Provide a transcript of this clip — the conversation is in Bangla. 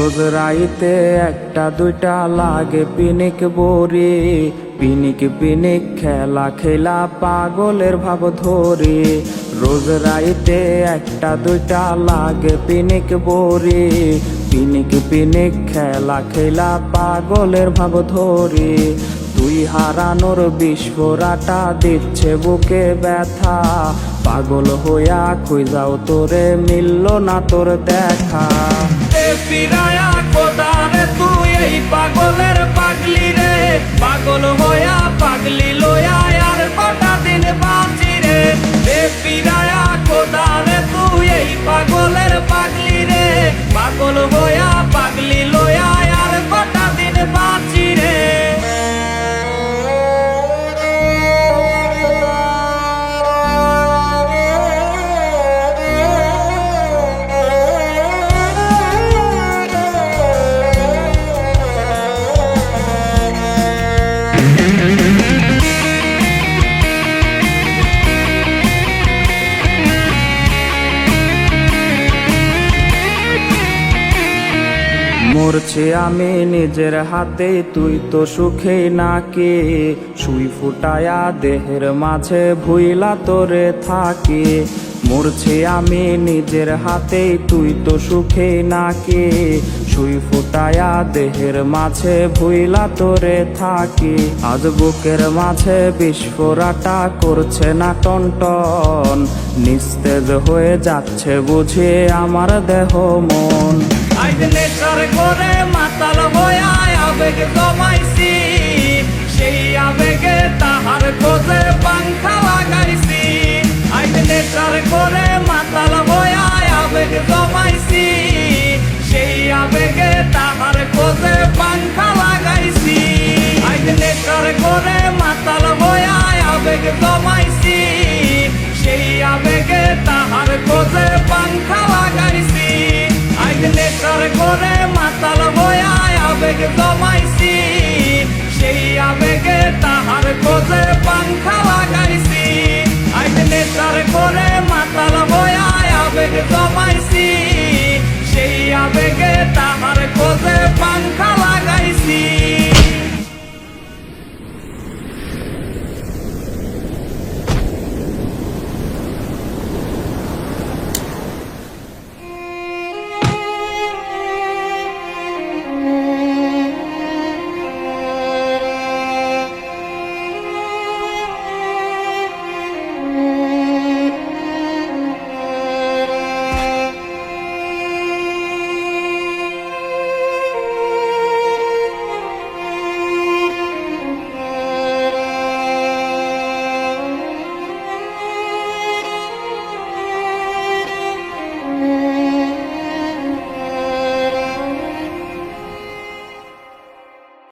রোজ রাইতে একটা দুইটা লাগে পিনিক বড়ি, পিনিক পিনিক খেলা খেলা পাগলের ভাব ধরে। রোজ রাইতে একটা দুইটা লাগে পিনিক বড়ি, পিনিক পিনিক খেলা খেলা পাগলের ভাব ধরে। তুই হারানোর বিস্ফোরাটা দিচ্ছে বুকে ব্যথা, পাগল হইয়া খুঁজাও তোরে মিলল না তোর দেখা। ফিরায়া কোদারে তুই এই পাগলের পাগলি রে, পাগল হইয়া পাগলি লইয়া আর কটা দিন বাঁচি রে। ফিরায়া কোদারে তুই এই পাগলের পাগলি রে, পাগল হইয়া পাগলি লইয়া আর কটা দিন বাঁচি রে। মরছে আমি নিজের হাতে, তুই তো সুখে নাকি সুই ফুটায়া দেহের মাঝে ভুইলা তোরে থাকি। মরছে আমি নিজের হাতে, তুই তো সুখে নাকি সুই ফুটায়া দেহের মাঝে ভুইলা তোরে থাকি। আজ বুকের মাঝে বিস্ফোরাটা করছে না টনটন, নিস্তেজ হয়ে যাচ্ছে বুঝে আমার দেহ মন। আজ নেশার করে মাতাল হইয়া আবেগ জমাইছি, সেই আবেগে তাহার খোঁজে পাংখা লাগাইছি। আজ নেশার করে মাতাল হইয়া আবেগ জমাইছি, সেই আবেগে তাহার খোঁজে পাংখা লাগাইছি। আজ নেশার করে মাতাল হইয়া আবেগ জমাইছি, সেই আবেগে তাহার খোঁজে পাংখা লাগাইছি। আজ নেশার করে মাতাল হইয়া আবেগ জমাইছি।